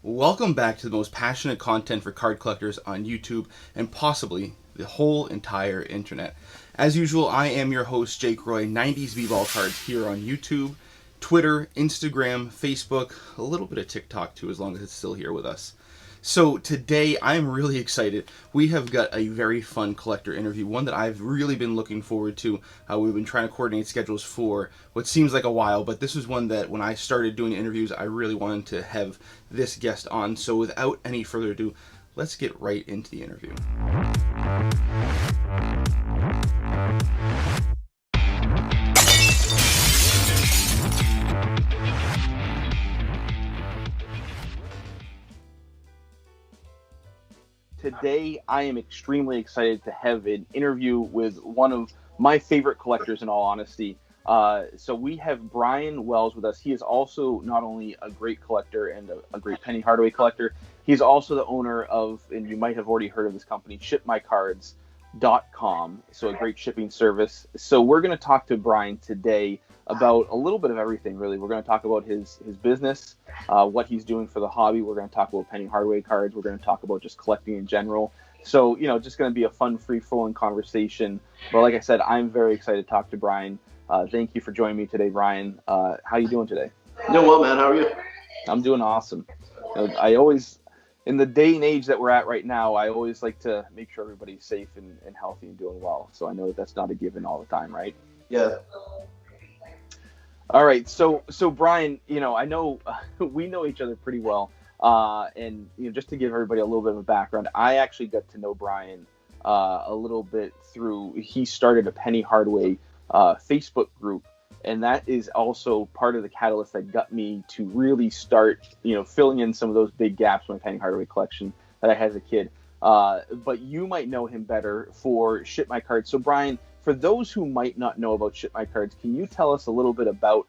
Welcome back to the most passionate content for card collectors on YouTube and possibly the whole entire internet. As usual, I am your host, Jake Roy, 90s Bball cards here on YouTube, Twitter, Instagram, Facebook, a little bit of TikTok too, as long as it's still here with us. So today, I'm really excited. We have got a very fun collector interview, one that I've really been looking forward to. We've been trying to coordinate schedules for what seems like a while, but this was one that when I started doing interviews, I really wanted to have this guest on. So without any further ado, let's get right into the interview. Today, I am extremely excited to have an interview with one of my favorite collectors, in all honesty. So we have Bryan Wells with us. He is also not only a great collector and a great Penny Hardaway collector, he's also the owner of, and you might have already heard of this company, ShipMyCards.com. So a great shipping service. So we're going to talk to Bryan today about a little bit of everything, really. We're going to talk about his business, what he's doing for the hobby. We're going to talk about Penny Hardaway cards. We're going to talk about just collecting in general. So, just going to be a fun, free-flowing conversation. But like I said, I'm very excited to talk to Bryan. Thank you for joining me today, Bryan. How you doing today? Doing well, man. How are you? I'm doing awesome. I always, in the day and age that we're at right now, I always like to make sure everybody's safe and healthy and doing well. So I know that that's not a given all the time, right? Yeah. All right, so Bryan, I know we know each other pretty well, and just to give everybody a little bit of a background, I actually got to know Bryan a little bit through, he started a Penny Hardaway Facebook group, and that is also part of the catalyst that got me to really start, filling in some of those big gaps in my Penny Hardaway collection that I had as a kid. But you might know him better for ShipMyCards. So Bryan, for those who might not know about ShipMyCards, can you tell us a little bit about,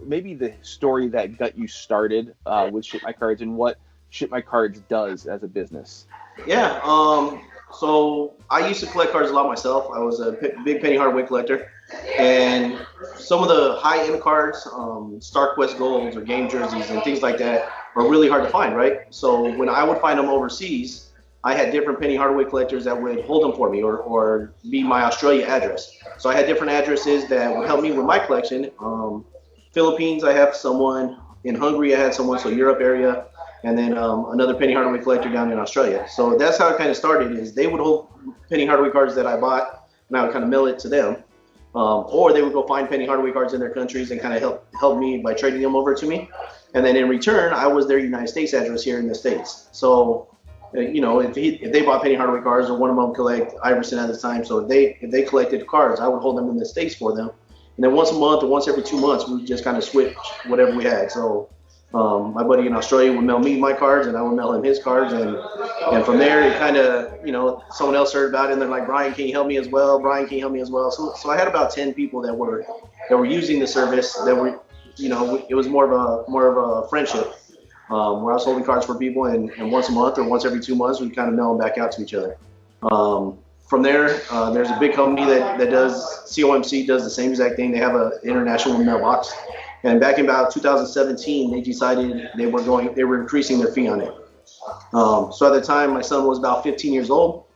maybe the story that got you started with ShipMyCards and what ShipMyCards does as a business? Yeah. So I used to collect cards a lot myself. I was a big Penny Hardaway collector, and some of the high-end cards, StarQuest Golds or game jerseys and things like that, are really hard to find, right? So when I would find them overseas, I had different Penny Hardaway collectors that would hold them for me or be my Australia address. So I had different addresses that would help me with my collection. Philippines, I have someone. In Hungary, I had someone, so Europe area. And then another Penny Hardaway collector down in Australia. So that's how it kind of started, is they would hold Penny Hardaway cards that I bought, and I would kind of mail it to them. Or they would go find Penny Hardaway cards in their countries and kind of help me by trading them over to me. And then in return, I was their United States address here in the States. So if they bought Penny Hardaway cards, or one of them collect Iverson at the time, so if they collected cards, I would hold them in the States for them. And then once a month or once every 2 months, we would just kind of switch whatever we had. So my buddy in Australia would mail me my cards, and I would mail him his cards, and from there it kind of, someone else heard about it, and they're like, Bryan, can you help me as well? Bryan, can you help me as well? So I had about 10 people that were using the service, that were, it was more of a friendship. Where I was holding cards for people, and once a month or once every 2 months, we kind of mail them back out to each other. From there, there's a big company that does, COMC does the same exact thing. They have an international mailbox. And back in about 2017, they decided they were increasing their fee on it. So at the time, my son was about 15 years old.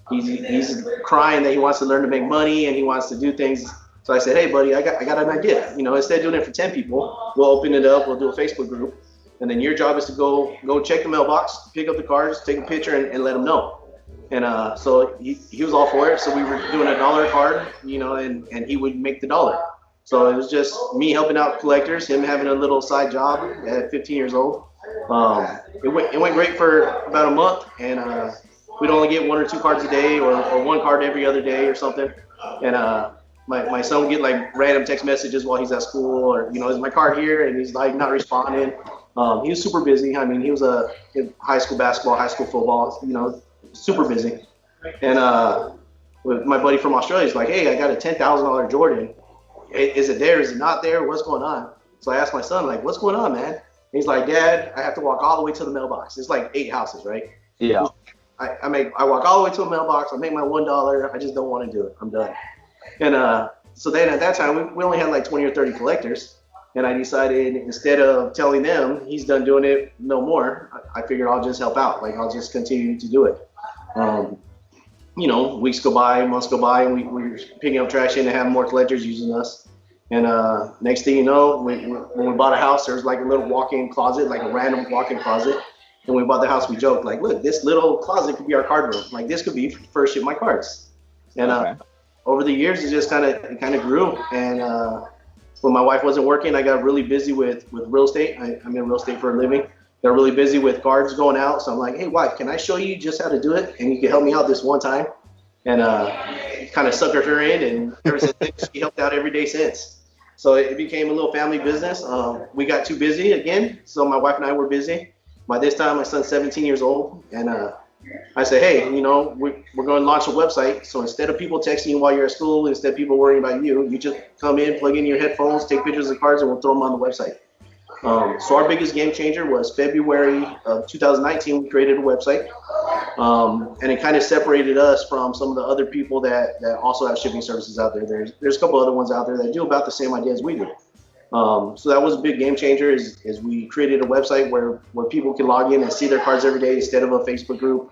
He's crying that he wants to learn to make money and he wants to do things. So I said, hey, buddy, I got an idea. Instead of doing it for 10 people, we'll open it up. We'll do a Facebook group. And then your job is to go check the mailbox, pick up the cards, take a picture, and let them know. And so he was all for it. So we were doing $1 a card, and he would make the $1. So it was just me helping out collectors, him having a little side job at 15 years old. It went great for about a month, and we'd only get 1 or 2 cards a day, or 1 card every other day or something. And my son would get like random text messages while he's at school, or is my card here? And he's like not responding. He was super busy. I mean, he was in high school basketball, high school football, super busy. And with my buddy from Australia, he's like, hey, I got a $10,000 Jordan. Is it there? Is it not there? What's going on? So I asked my son, like, what's going on, man? And he's like, Dad, I have to walk all the way to the mailbox. It's like 8 houses, right? Yeah. I walk all the way to a mailbox. I make my $1. I just don't want to do it. I'm done. And so then at that time, we only had like 20 or 30 collectors. And I decided, instead of telling them he's done doing it no more, I figured I'll just help out. Like, I'll just continue to do it. You know, weeks go by, months go by, and we're picking up traction and have more collectors using us. And next thing you know, when we bought a house, there was like a little walk-in closet, like a random walk-in closet. And when we bought the house, we joked, like, look, this little closet could be our card room. Like, this could be for ShipMyCards. And over the years, it just kind of grew. And when my wife wasn't working, I got really busy with real estate. I'm in real estate for a living. Got really busy with cards going out. So I'm like, hey, wife, can I show you just how to do it? And you can help me out this one time. And kind of suckered her in. And ever since then, she helped out every day since. So it became a little family business. We got too busy again. So my wife and I were busy. By this time, my son's 17 years old. And I said, hey, you know, we're going to launch a website. So instead of people texting you while you're at school, instead of people worrying about you, you just come in, plug in your headphones, take pictures of the cards, and we'll throw them on the website. So our biggest game changer was February of 2019. We created a website, and it kind of separated us from some of the other people that also have shipping services out there. There's a couple other ones out there that do about the same idea as we do. So that was a big game changer. Is we created a website where people can log in and see their cards every day instead of a Facebook group.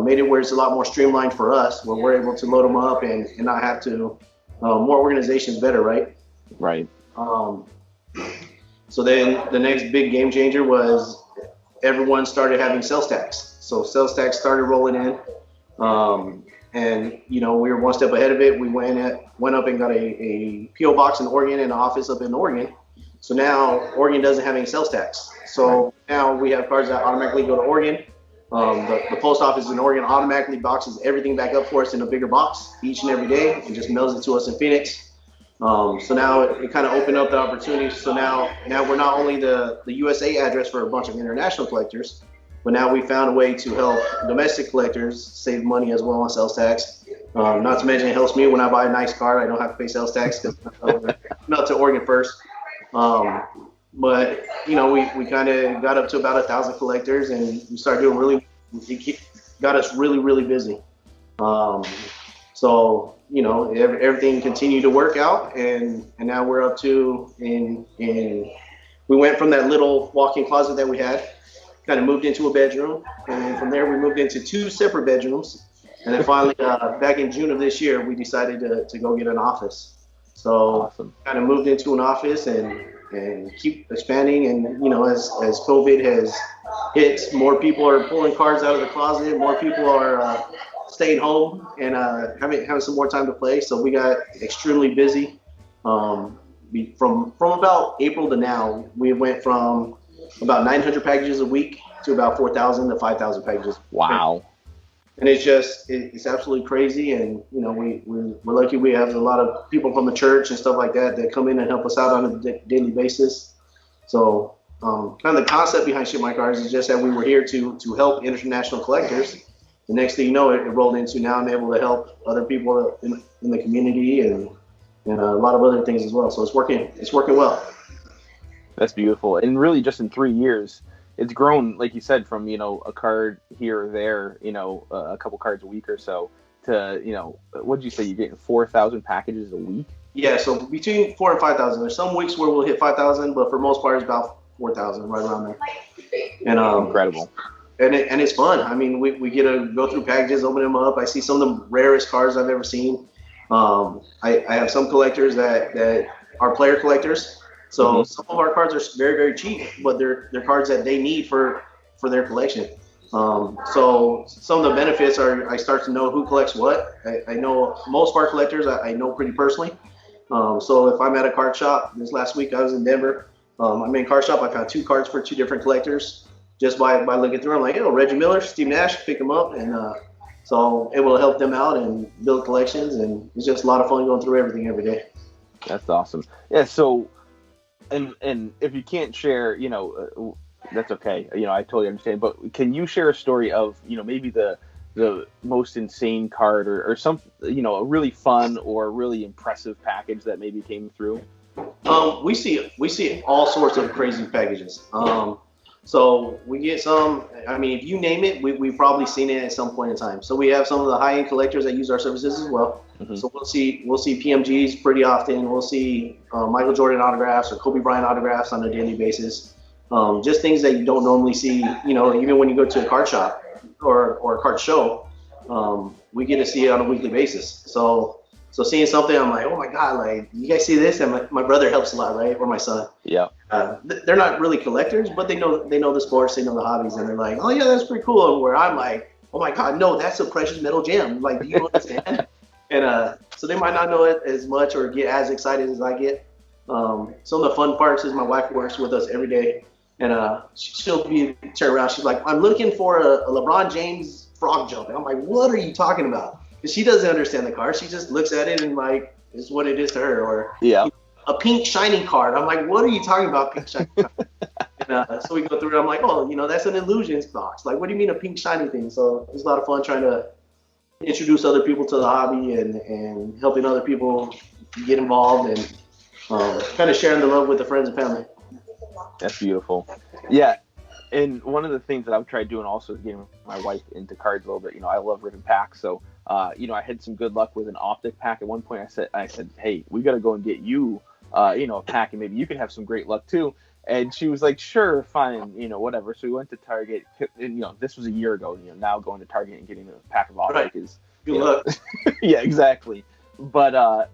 Made it where it's a lot more streamlined for us, where we're able to load them up and not have to. More organizations, better, right? Right. So then the next big game changer was everyone started having sales tax. So sales tax started rolling in, and you know, we were one step ahead of it. We went up and got a PO box in Oregon and an office up in Oregon. So now Oregon doesn't have any sales tax. So now we have cards that automatically go to Oregon. The post office in Oregon automatically boxes everything back up for us in a bigger box each and every day and just mails it to us in Phoenix. So now it kind of opened up the opportunity. So now we're not only the USA address for a bunch of international collectors, but now we found a way to help domestic collectors save money as well on sales tax. Not to mention, it helps me when I buy a nice card. I don't have to pay sales tax because I'm up to Oregon first. But you know, we kind of got up to about 1,000 collectors, and we started doing it got us really busy. So you know, everything continued to work out, and now we're up to we went from that little walk-in closet that we had, kind of moved into a bedroom, and then from there we moved into 2 separate bedrooms, and then finally back in June of this year we decided to go get an office. So awesome. Kind of moved into an office and keep expanding, and you know, as COVID has hit, more people are pulling cards out of the closet, more people are staying home and having some more time to play. So we got extremely busy. From about April to now, we went from about 900 packages a week to about 4,000 to 5,000 packages. Wow. And it's absolutely crazy. And you know, we're lucky we have a lot of people from the church and stuff like that come in and help us out on a daily basis. So kind of the concept behind ShipMyCards is just that we were here to help international collectors. The next thing you know, it rolled into now I'm able to help other people in the community and a lot of other things as well. So it's working well. That's beautiful. And really, just in 3 years, it's grown, like you said, from, you know, a card here or there, you know, a couple cards a week or so, to, you know, what did you say, you're getting 4,000 packages a week? Yeah, so between 4,000 and 5,000. There's some weeks where we'll hit 5,000, but for most part, it's about 4,000, right around there. And incredible. And it's fun. I mean, we get to go through packages, open them up. I see some of the rarest cards I've ever seen. I have some collectors that are player collectors. So some of our cards are very, very cheap, but they're cards that they need for their collection. So some of the benefits are I start to know who collects what. I know most of our collectors I know pretty personally. So if I'm at a card shop, this last week I was in Denver. I'm in a card shop. I found 2 cards for 2 different collectors. Just by looking through, I'm like, oh, Reggie Miller, Steve Nash, pick them up, and so able to help them out and build collections, and it's just a lot of fun going through everything every day. That's awesome. Yeah. So, and if you can't share, you know, that's okay. You know, I totally understand. But can you share a story of, you know, maybe the most insane card or some, you know, a really fun or really impressive package that maybe came through? We see all sorts of crazy packages. So we get some, I mean, if you name it, we've probably seen it at some point in time. So we have some of the high-end collectors that use our services as well. Mm-hmm. So we'll see PMGs pretty often. We'll see Michael Jordan autographs or Kobe Bryant autographs on a daily basis. Just things that you don't normally see, even when you go to a card shop or a card show, we get to see it on a weekly basis. So seeing something, I'm like, oh my God, like, you guys see this? And my brother helps a lot, right? Or my son. Yeah. They're not really collectors, but they know the sports, they know the hobbies, and they're like, oh yeah, that's pretty cool. And where I'm like, oh my God, no, that's a precious metal gem. Like, do you understand? And so they might not know it as much or get as excited as I get. Some of the fun parts is my wife works with us every day, and she'll be turn around. She's like, I'm looking for a LeBron James frog jump. And I'm like, what are you talking about? Because she doesn't understand the card. She just looks at it and like, it's what it is to her. Or a pink shiny card. I'm like, what are you talking about, pink shiny card? And so we go through it. I'm like, oh, that's an illusions box. Like, what do you mean a pink shiny thing? So it's a lot of fun trying to introduce other people to the hobby and helping other people get involved and kind of sharing the love with the friends and family. That's beautiful. Yeah. And one of the things that I've tried doing also is getting my wife into cards a little bit. I love ripping packs. So, I had some good luck with an optic pack. At one point I said, hey, we got to go and get you, a pack, and maybe you can have some great luck too. And she was like, sure, fine, whatever. So we went to Target, and, this was a year ago. Now going to Target and getting a pack of optic is good luck. Yeah, exactly. But,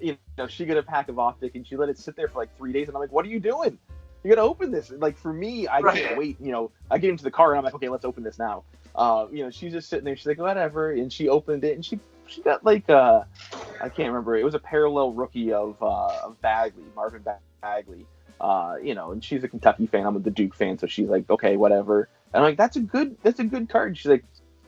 she got a pack of optic, and she let it sit there for like 3 days. And I'm like, what are you doing? You got to open this. Like, for me, I can't wait. I get into the car, and I'm like, okay, let's open this now. She's just sitting there. She's like, whatever. And she opened it, and she got like, I can't remember. It was a parallel rookie of Bagley, Marvin Bagley. And she's a Kentucky fan. I'm a Duke fan, so she's like, okay, whatever. And I'm like, that's a good card. She's like,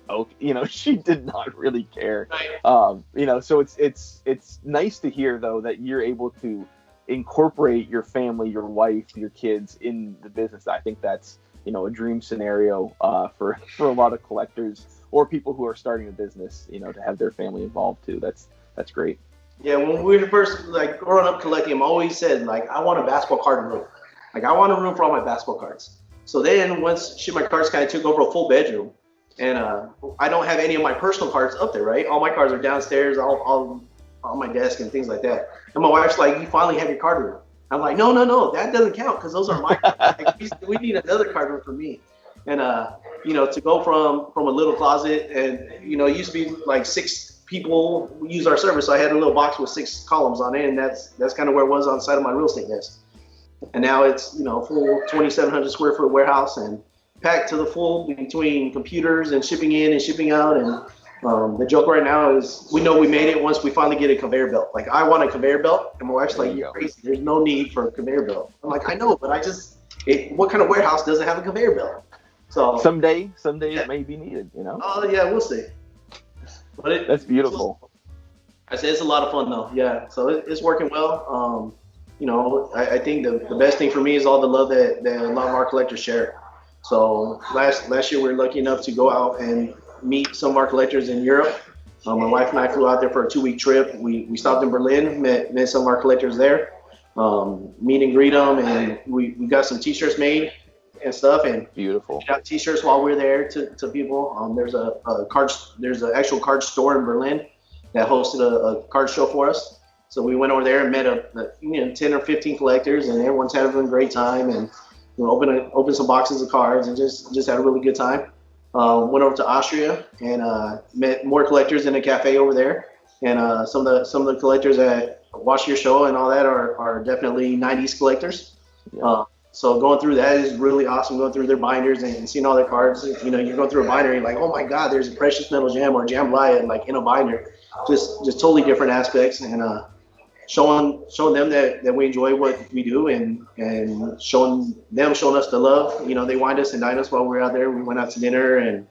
oh, she did not really care. Right. So it's nice to hear though that you're able to incorporate your family, your wife, your kids in the business. I think that's a dream scenario for a lot of collectors or people who are starting a business. To have their family involved too. That's great. Yeah, when we were first growing up collecting, I always said I want a basketball card room. I want a room for all my basketball cards. So then once ShipMyCards kind of took over a full bedroom, and I don't have any of my personal cards up there, right? All my cards are downstairs, all on my desk and things like that. And my wife's like, you finally have your card room. I'm like, no, that doesn't count because those are my cards. We need another card room for me. And to go from a little closet, and it used to be like 6 people use our service. So I had a little box with 6 columns on it, and that's kind of where it was on the side of my real estate desk. And now it's full 2,700 square foot warehouse and packed to the full between computers and shipping in and shipping out. And the joke right now is we know we made it once we finally get a conveyor belt. Like, I want a conveyor belt, and my wife's like, you're crazy. There's no need for a conveyor belt. I'm like, I know, but what kind of warehouse doesn't have a conveyor belt? So someday it may be needed. Oh yeah, we'll see. But that's beautiful. I say it's a lot of fun though. Yeah, so it's working well. I think the best thing for me is all the love that a lot of our collectors share. So last year we were lucky enough to go out and meet some of our collectors in Europe. My wife and I flew out there for a 2-week trip. We stopped in Berlin, met some of our collectors there, meet and greet them, and we got some T-shirts made and stuff, and beautiful. Got T-shirts while we were there to people. There's an actual card store in Berlin that hosted a card show for us. So we went over there and met 10 or 15 collectors, and everyone's having a great time, and opened some boxes of cards and just had a really good time. Went over to Austria and met more collectors in a cafe over there, and some of the collectors that watch your show and all that are definitely 90s collectors. Yeah. So going through that is really awesome, going through their binders and seeing all their cards. You're going through a binder and you're like, oh my God, there's a precious metal gem or jambalaya in a binder. Just totally different aspects, and showing them that we enjoy what we do, and showing us the love. They wined us and dined us while we were out there. We went out to dinner and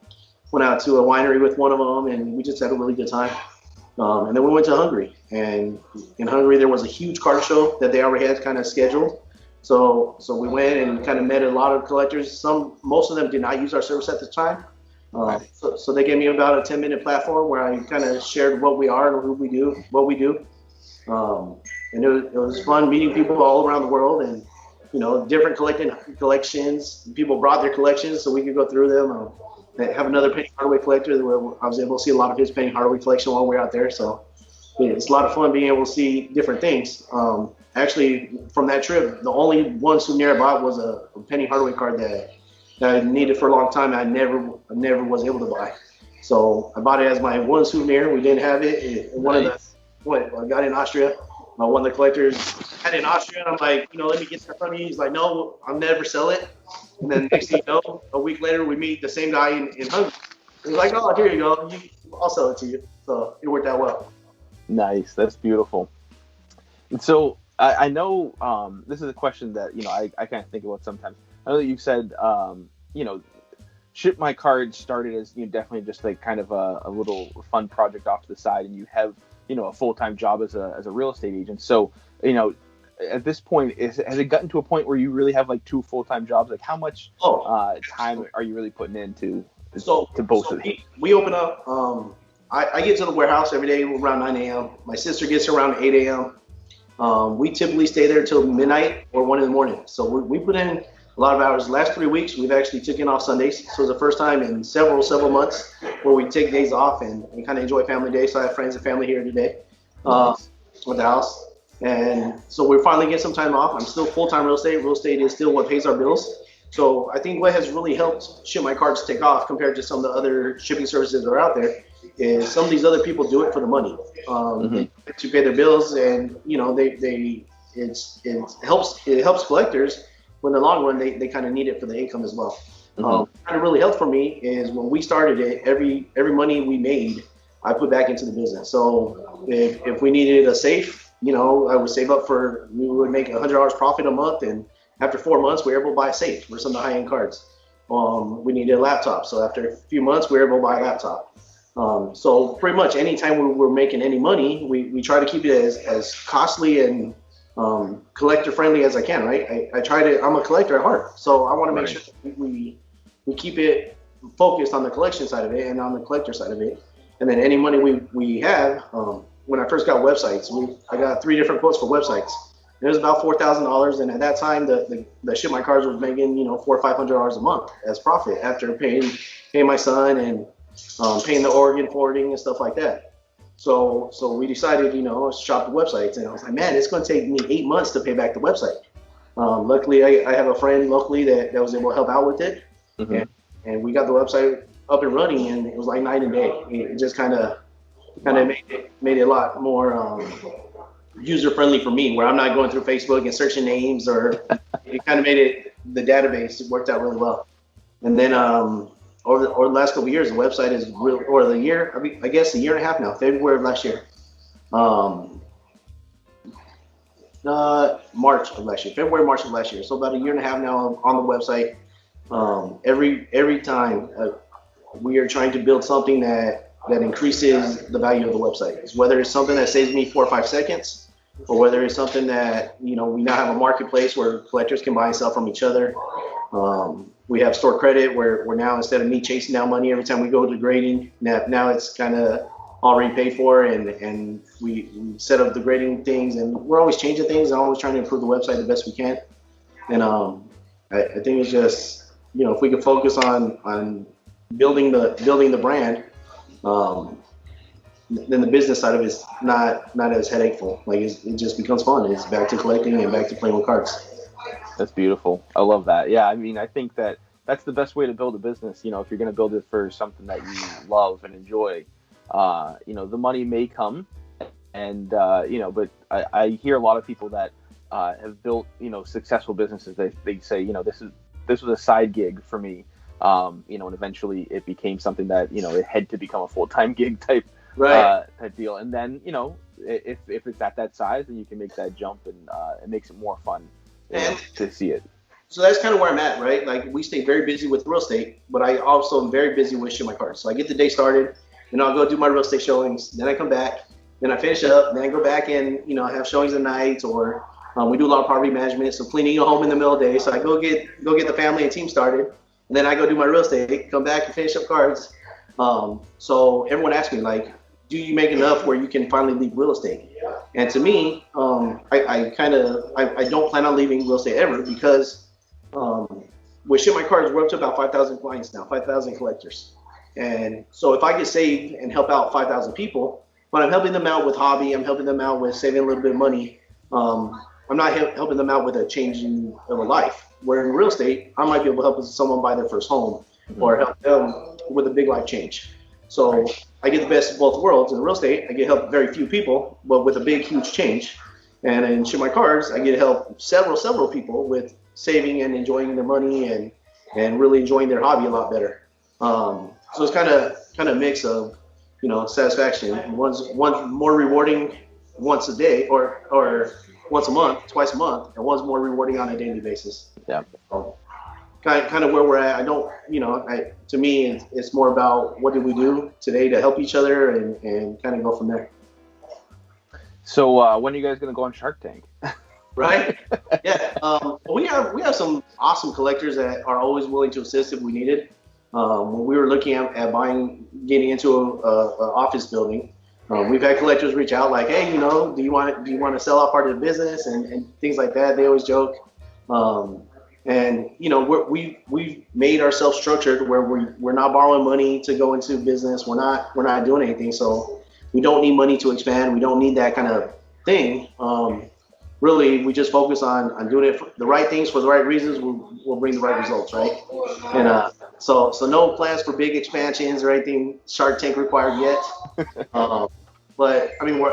went out to a winery with one of them, and we just had a really good time. And then we went to Hungary, and in Hungary there was a huge card show that they already had kind of scheduled. So we went and kind of met a lot of collectors. Most of them did not use our service at the time. So they gave me about a 10-minute platform where I kind of shared what we are and who we do, what we do. And it was fun meeting people all around the world, and different collections. People brought their collections so we could go through them. They have another Penny Hardaway collector where I was able to see a lot of his Penny Hardaway collection while we were out there. So it's a lot of fun being able to see different things. Actually, from that trip, the only one souvenir I bought was a Penny Hardaway card that I needed for a long time. I never was able to buy. So I bought it as my one souvenir. We didn't have it. I got it in Austria. One of the collectors had it in Austria. And I'm like, let me get that from you. He's like, no, I'll never sell it. And then next thing you know, a week later, we meet the same guy in Hungary. He's like, oh, here you go. I'll sell it to you. So it worked out well. Nice. That's beautiful. And so I know this is a question that, I kind of think about sometimes. I know that you've said, ShipMyCards started as definitely just like kind of a little fun project off to the side, and you have a full-time job as a real estate agent. So at this point, has it gotten to a point where you really have like 2 full-time jobs? Like how much time are you really putting into both of them? We open up. I get to the warehouse every day around 9 a.m. My sister gets here around 8 a.m. We typically stay there till midnight or 1 in the morning. So we put in a lot of hours. The last 3 weeks, we've actually taken off Sundays. So it's the first time in several months where we take days off and kind of enjoy family days. So I have friends and family here today at the house. And so we're finally getting some time off. I'm still full-time real estate. Real estate is still what pays our bills. So I think what has really helped ShipMyCards take off compared to some of the other shipping services that are out there is some of these other people do it for the money. To pay their bills, and it helps collectors. When in the long run, they kind of need it for the income as well. Kind of really helped for me is when we started it, every money we made, I put back into the business. So if we needed a safe, I would save up we would make $100 profit a month, and after 4 months, we were able to buy a safe for some of the high-end cards. We needed a laptop, so after a few months, we were able to buy a laptop. So pretty much anytime we're making any money, we try to keep it as costly and collector friendly as I can, right? I'm a collector at heart, so I want to make sure we keep it focused on the collection side of it and on the collector side of it. And then any money we have, when I first got websites, I got 3 different quotes for websites. It was about $4,000, and at that time, the ShipMyCards was making $400 or $500 a month as profit after paying my son and paying the Oregon forwarding and stuff like that. So we decided, let's shop the websites, and I was like, man, it's going to take me 8 months to pay back the website. Luckily, I have a friend locally that was able to help out with it, and we got the website up and running, and it was like night and day. It just kind of made it a lot more user friendly for me, where I'm not going through Facebook and searching names, or it kind of made the database, it worked out really well. And then over the last couple of years, the website is real, or the year, I guess a year and a half now, February of last year. March of last year. So about a year and a half now on the website. Every time we are trying to build something that increases the value of the website. Whether it's something that saves me 4 or 5 seconds, or whether it's something that, we now have a marketplace where collectors can buy and sell from each other. We have store credit where now, instead of me chasing down money every time we go to grading, now it's kind of already paid for, and we set up the grading things, and we're always changing things and always trying to improve the website the best we can. And I think it's just, if we can focus on building the brand, then the business side of it's not as headacheful. Like it just becomes fun. It's back to collecting and back to playing with cards. That's beautiful. I love that. Yeah, I mean, I think that's the best way to build a business. If you're going to build it for something that you love and enjoy, the money may come, and but I hear a lot of people that have built successful businesses. They say this was a side gig for me, and eventually it became something that it had to become a full-time gig type deal. And then if it's at that size, then you can make that jump, and it makes it more fun to see it. So that's kind of where I'm at, right? Like we stay very busy with real estate, but I also am very busy with ShipMyCards. So I get the day started, and I'll go do my real estate showings. Then I come back, then I finish up, then I go back and have showings at night, or we do a lot of property management, so cleaning a home in the middle of the day. So I go get the family and team started, and then I go do my real estate, come back and finish up cards. So everyone asks me, like, do you make enough where you can finally leave real estate? And to me, I don't plan on leaving real estate ever, because with ShipMyCards, we're up to about 5,000 clients now, 5,000 collectors. And so if I get saved and help out 5,000 people, but I'm helping them out with hobby. I'm helping them out with saving a little bit of money. I'm not helping them out with a change of a life. Where in real estate, I might be able to help someone buy their first home or help them with a big life change. So I get the best of both worlds. In real estate, I get to help very few people, but with a big, huge change. And in ShipMyCards, I get to help several people with saving and enjoying their money and really enjoying their hobby a lot better. So it's kind of a mix of, satisfaction. One's more rewarding once a day or once a month, twice a month, and one's more rewarding on a daily basis. Yeah. So, kind of where we're at. I don't, to me, it's more about what did we do today to help each other and kind of go from there. So when are you guys going to go on Shark Tank? Right? Yeah. We have some awesome collectors that are always willing to assist if we need it. When we were looking at getting into a office building, we've had collectors reach out like, hey, do you want to sell out part of the business and things like that. They always joke. And we've made ourselves structured where we're not borrowing money to go into business. We're not doing anything. So we don't need money to expand. We don't need that kind of thing. Really, we just focus on doing it for the right things for the right reasons. Will bring the right results, right? And so no plans for big expansions or anything Shark Tank required yet. But I mean,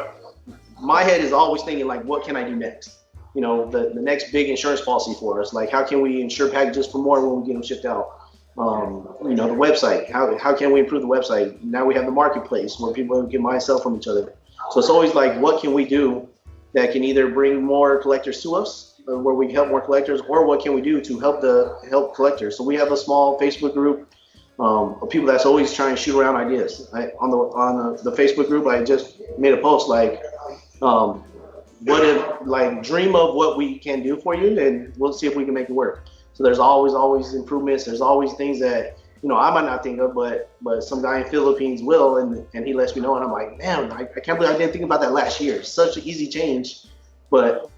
my head is always thinking like, what can I do next? The next big insurance policy for us. Like, how can we insure packages for more when we get them shipped out? The website. How can we improve the website? Now we have the marketplace where people can buy and sell from each other. So it's always like, what can we do that can either bring more collectors to us, where we help more collectors, or what can we do to help collectors? So we have a small Facebook group of people that's always trying to shoot around ideas. On the Facebook group, I just made a post like, what if, like, dream of what we can do for you, and we'll see if we can make it work. So there's always improvements. There's always things that I might not think of, but some guy in Philippines will, and he lets me know, and I'm like, man, I can't believe I didn't think about that last year. Such an easy change, but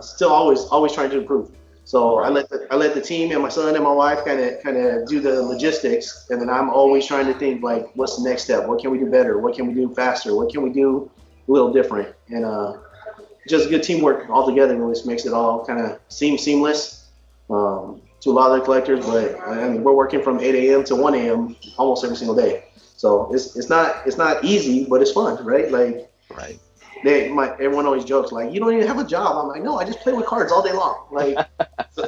still always trying to improve. So I let the team and my son and my wife kind of do the logistics, and then I'm always trying to think like, what's the next step? What can we do better? What can we do faster? What can we do a little different? And just good teamwork all together really makes it all kind of seem seamless to a lot of the collectors. But I mean, we're working from 8 a.m. to 1 a.m. almost every single day. So it's not easy, but it's fun, right? Like, right. Everyone always jokes like, you don't even have a job. I'm like, no, I just play with cards all day long. Like,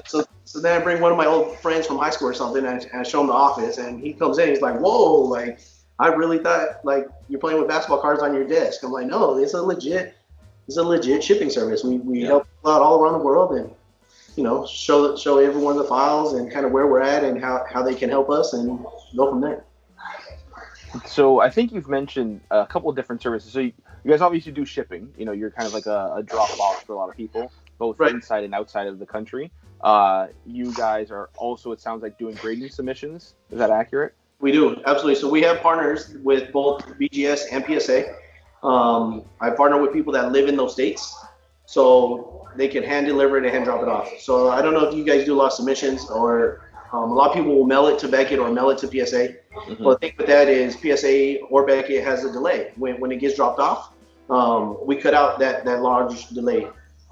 so then I bring one of my old friends from high school or something, and I show him the office, and he comes in, he's like, whoa, like, I really thought like you're playing with basketball cards on your desk. I'm like, no, it's a legit shipping service. We help people out all around the world, and show everyone the files and kind of where we're at and how they can help us, and go from there. So I think you've mentioned a couple of different services. So you guys obviously do shipping. You're kind of like a drop off for a lot of people, both right. inside and outside of the country. You guys are also, it sounds like, doing grading submissions. Is that accurate? We do, absolutely. So we have partners with both BGS and PSA. I partner with people that live in those states, so they can hand deliver it and hand drop it off. So I don't know if you guys do a lot of submissions, or a lot of people will mail it to Beckett or mail it to PSA. Mm-hmm. Well, the thing with that is PSA or Beckett has a delay. When it gets dropped off, we cut out that large delay.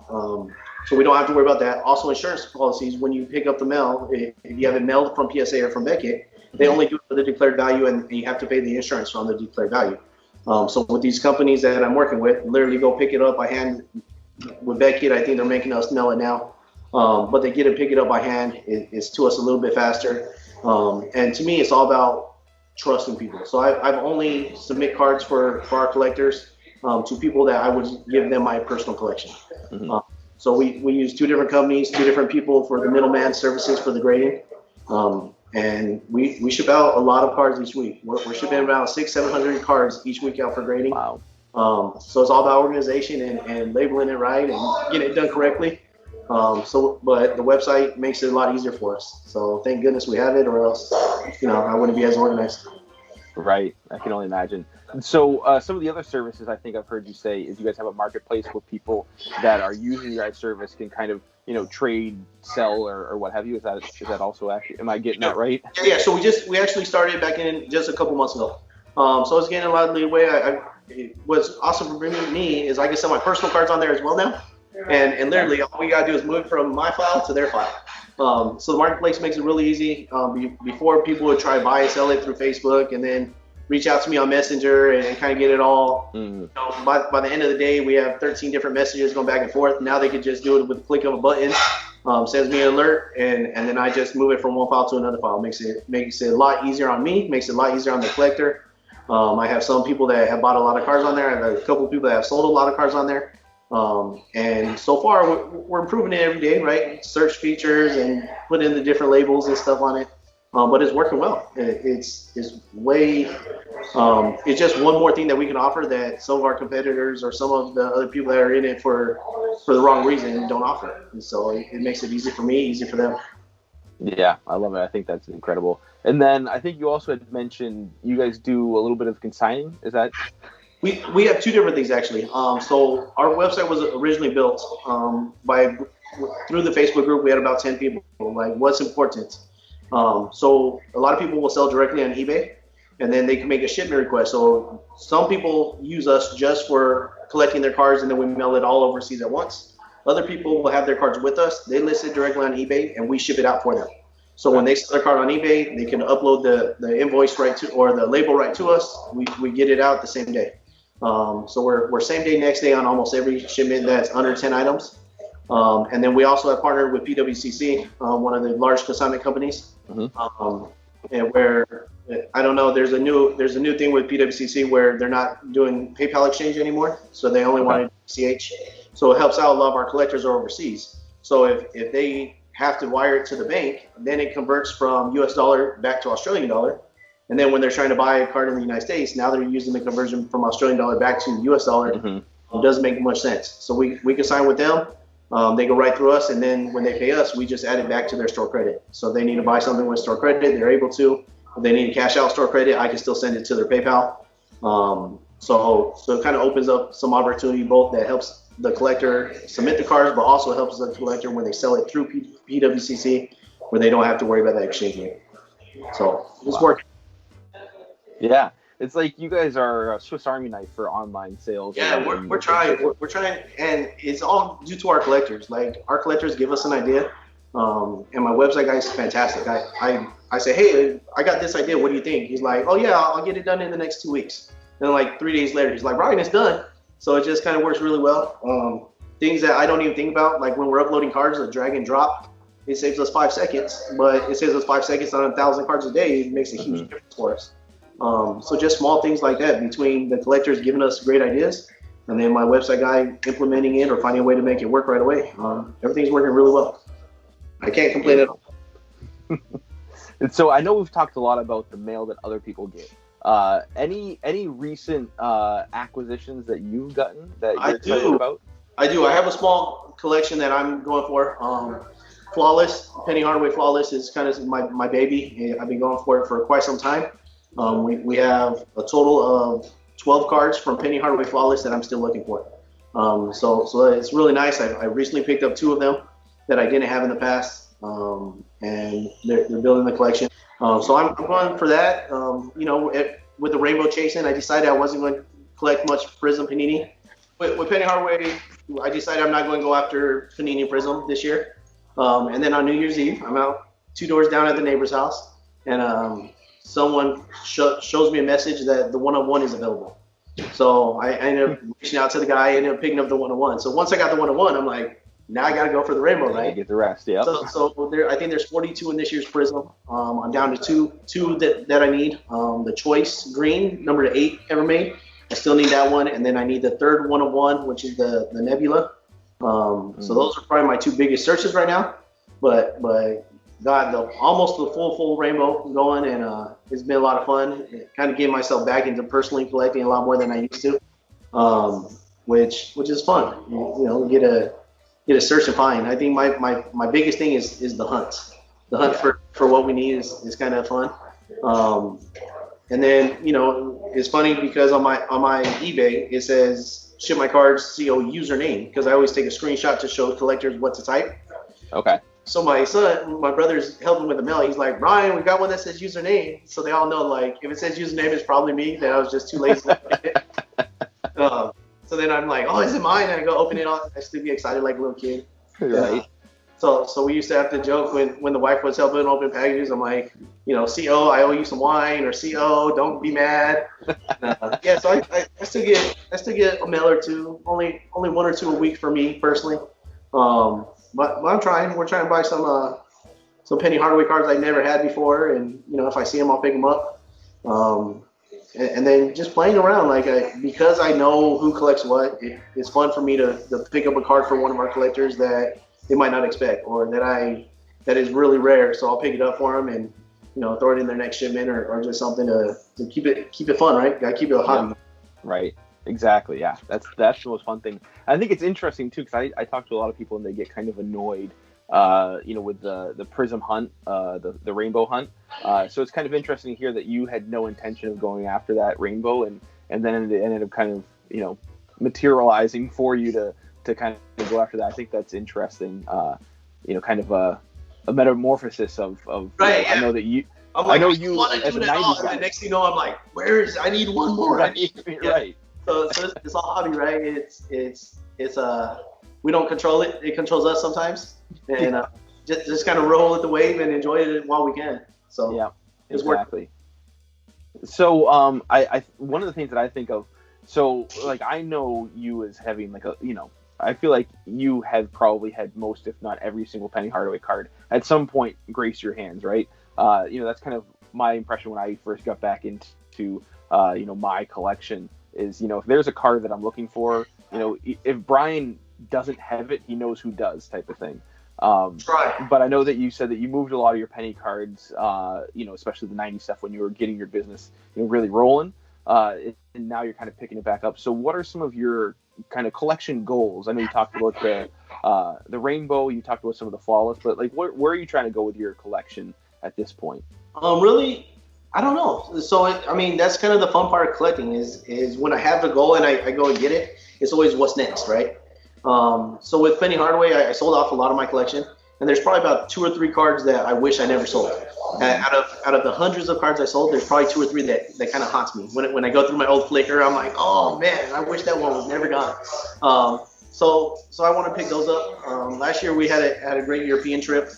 So we don't have to worry about that. Also, insurance policies, when you pick up the mail, if you have it mailed from PSA or from Beckett, they only do it for the declared value, and you have to pay the insurance on the declared value. So with these companies that I'm working with, literally go pick it up by hand. With Beckett, I think they're making us mail it now. But they get it, pick it up by hand. It's to us a little bit faster. And to me, it's all about trusting people. So I've only submit cards for our collectors to people that I would give them my personal collection. Mm-hmm. So we use two different companies, two different people for the middleman services for the grading. And we ship out a lot of cards each week. We're shipping about 600-700 cards each week out for grading. Wow. So it's all about organization and labeling it right and getting it done correctly. But the website makes it a lot easier for us. So thank goodness we have it, or else, I wouldn't be as organized. Right. I can only imagine. So some of the other services I think I've heard you say is you guys have a marketplace where people that are using your guys' service can kind of, trade, sell, or what have you. Is that also accurate? Am I getting that right? Yeah. So we actually started back in just a couple months ago. So it's getting a lot of leeway. what's awesome for me is I can sell my personal cards on there as well now. And literally all we got to do is move from my file to their file. So the marketplace makes it really easy. Before, people would try to buy and sell it through Facebook and then reach out to me on Messenger and kind of get it all. You know, by the end of the day, we have 13 different messages going back and forth. Now they could just do it with the click of a button. Sends me an alert, and then I just move it from one file to another file. Makes it a lot easier on me. Makes it a lot easier on the collector. I have some people that have bought a lot of cards on there. I have a couple of people that have sold a lot of cards on there. And so far, we're improving it every day, right? Search features and put in the different labels and stuff on it. But it's working well. It's just one more thing that we can offer that some of our competitors or some of the other people that are in it for the wrong reason don't offer. And so it makes it easy for me, easy for them. Yeah, I love it. I think that's incredible. And then I think you also had mentioned you guys do a little bit of consigning. Is that? We have two different things actually. So our website was originally built through the Facebook group. We had about 10 people. Like, what's important? So a lot of people will sell directly on eBay, and then they can make a shipment request. So some people use us just for collecting their cards, and then we mail it all overseas at once. Other people will have their cards with us. They list it directly on eBay, and we ship it out for them. So when they sell their card on eBay, they can upload the invoice right to, or the label right to us. We get it out the same day. So we're same day, next day on almost every shipment that's under 10 items. And then we also have partnered with PWCC, one of the large consignment companies. And where, I don't know, there's a new thing with PWCC where they're not doing PayPal exchange anymore. So they only want CH. So it helps out a lot of our collectors are overseas. So if they have to wire it to the bank, then it converts from US dollar back to Australian dollar. And then when they're trying to buy a card in the United States, now they're using the conversion from Australian dollar back to US dollar. It doesn't make much sense. So we can sign with them. They go right through us, and then when they pay us, we just add it back to their store credit. So if they need to buy something with store credit, they're able to. If they need to cash out store credit, I can still send it to their PayPal. So it kind of opens up some opportunity, both that helps the collector submit the cards, but also helps the collector when they sell it through PWCC, where they don't have to worry about that exchange rate. So it's working. Yeah. It's like you guys are a Swiss Army knife for online sales. Yeah, we're trying, and it's all due to our collectors. Like, our collectors give us an idea, and my website guy is fantastic. I say, hey, I got this idea. What do you think? He's like, oh yeah, I'll get it done in the next 2 weeks. And like 3 days later, he's like, Bryan, it's done. So it just kind of works really well. Things that I don't even think about, like when we're uploading cards, the drag and drop, it saves us 5 seconds, but it saves us 5 seconds on 1,000 cards a day. It makes a huge difference for us. So just small things like that, between the collectors giving us great ideas and then my website guy implementing it or finding a way to make it work right away. Everything's working really well. I can't complain at all. And so I know we've talked a lot about the mail that other people get. Any recent acquisitions that you've gotten that you're excited about? I do. I have a small collection that I'm going for. Flawless, Penny Hardaway Flawless is kind of my baby. I've been going for it for quite some time. We have a total of 12 cards from Penny Hardaway Flawless that I'm still looking for. So it's really nice. I recently picked up 2 of them that I didn't have in the past, and they're building the collection. So I'm going for that. With the rainbow chasing, I decided I wasn't going to collect much Prism Panini. With Penny Hardaway, I decided I'm not going to go after Panini Prism this year. And then on New Year's Eve, I'm out 2 doors down at the neighbor's house, and someone shows me a message that the 1-of-1 is available. So I ended up reaching out to the guy, ended up picking up the 1-of-1. So once I got the 1-of-1, I'm like, now I got to go for the rainbow, right? Get the rest, yeah. So I think there's 42 in this year's Prism. I'm down to two that I need. The Choice Green, number 8 ever made. I still need that one, and then I need the 3rd 1-of-1, which is the Nebula. So those are probably my 2 biggest searches right now. But got almost the full rainbow going, and it's been a lot of fun. It kind of getting myself back into personally collecting a lot more than I used to, which is fun. Get a search and find. I think my biggest thing is the hunt. The hunt for what we need is kind of fun. And then it's funny because on my eBay it says ShipMyCards CO username, because I always take a screenshot to show collectors what to type. Okay. So my brother's helping with the mail. He's like, Bryan, we got one that says username. So they all know, like, if it says username, it's probably me. That I was just too lazy to get it. So then I'm like, oh, is it mine? And I go open it up. I still be excited like a little kid. Right. So we used to have to joke when the wife was helping open packages. I'm like, CO, I owe you some wine, or CO, don't be mad. Yeah, so I still get a mail or two, only one or two a week for me personally. But I'm trying. We're trying to buy some Penny Hardaway cards I never had before, and if I see them, I'll pick them up. And then just playing around, because I know who collects what. It's fun for me to pick up a card for one of our collectors that they might not expect, or that is really rare. So I'll pick it up for them and throw it in their next shipment, or just something to keep it fun, right? Gotta keep it a hobby. Right. Exactly. Yeah. That's the most fun thing. I think it's interesting too, because I talk to a lot of people and they get kind of annoyed, with the prism hunt, the rainbow hunt. So it's kind of interesting to hear that you had no intention of going after that rainbow, and then it ended up kind of materializing for you to kind of go after that. I think that's interesting. Kind of a metamorphosis of right. Yeah. I know that you. I know you want to do that all, and the next thing you know, I'm like, I need one more. Right. Right. So it's all hobby, right? It's we don't control it; it controls us sometimes, and just kind of roll with the wave and enjoy it while we can. So yeah, exactly. So I one of the things that I think of, so I know you as having I feel like you have probably had most, if not every single Penny Hardaway card at some point grace your hands, right? That's kind of my impression when I first got back into my collection is, if there's a card that I'm looking for, if Bryan doesn't have it, he knows who does, type of thing. But I know that you said that you moved a lot of your penny cards, especially the 90s stuff when you were getting your business, really rolling. And now you're kind of picking it back up. So what are some of your kind of collection goals? I know you talked about the rainbow, you talked about some of the flawless, but where are you trying to go with your collection at this point? Really, I don't know. So that's kind of the fun part of collecting is when I have the goal and I go and get it, it's always what's next, right? So with Penny Hardaway, I sold off a lot of my collection, and there's probably about 2 or 3 cards that I wish I never sold. Out of the hundreds of cards I sold, there's probably 2 or 3 that kind of haunts me. When I go through my old Flickr, I'm like, oh man, I wish that one was never gone. So I want to pick those up. Last year we had a great European trip,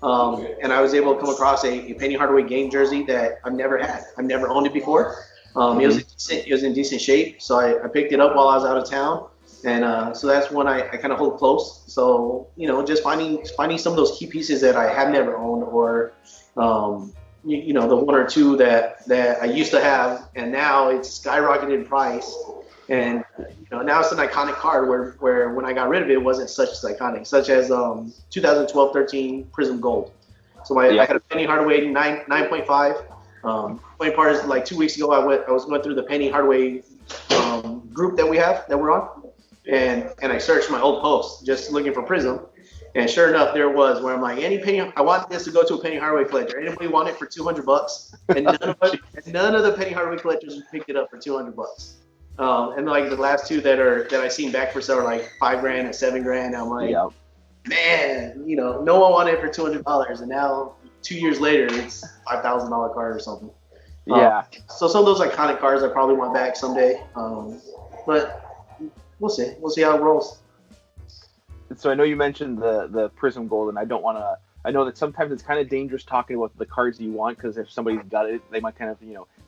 and I was able to come across a Penny Hardaway game jersey that I've never had. I've never owned it before. It was in decent shape, so I picked it up while I was out of town. And so that's one I kind of hold close. So, just finding some of those key pieces that I have never owned, or, the 1 or 2 that I used to have, and now it's skyrocketed in price. And, now it's an iconic card where when I got rid of it, wasn't such as iconic, such as 2012-13 Prism Gold. So I had a Penny Hardaway 9.5. Funny part is 2 weeks ago, I was going through the Penny Hardaway group that we're on. And I searched my old posts just looking for Prism, and sure enough, there was where I'm like, I want this to go to a Penny Hardaway collector. Anybody want it for $200? And none of the Penny Hardaway collectors picked it up for $200. And the last 2 that I seen back for sale are $5,000 and $7,000. I'm like, man, no one wanted it for $200, and now 2 years later, it's $5,000 card or something. Yeah. So some of those iconic cards I probably want back someday, but. We'll see. We'll see how it rolls. So I know you mentioned the Prism Gold, and I know that sometimes it's kind of dangerous talking about the cards that you want, because if somebody's got it, they might kind of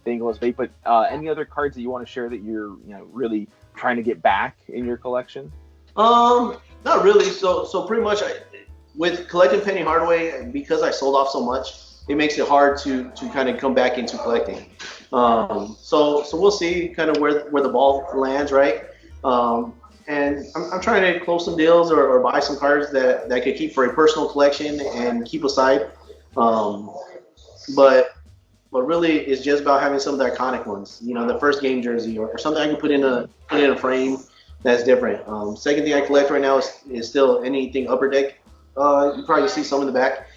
dangle as bait. But any other cards that you want to share that you're really trying to get back in your collection? Not really. So pretty much with collecting Penny Hardaway, because I sold off so much, it makes it hard to kind of come back into collecting. So we'll see kind of where the ball lands, right? And I'm trying to close some deals or buy some cards that I could keep for a personal collection and keep aside. But really, it's just about having some of the iconic ones. The first game jersey or something I can put in a frame that's different. Second thing I collect right now is still anything Upper Deck. You probably see some in the back.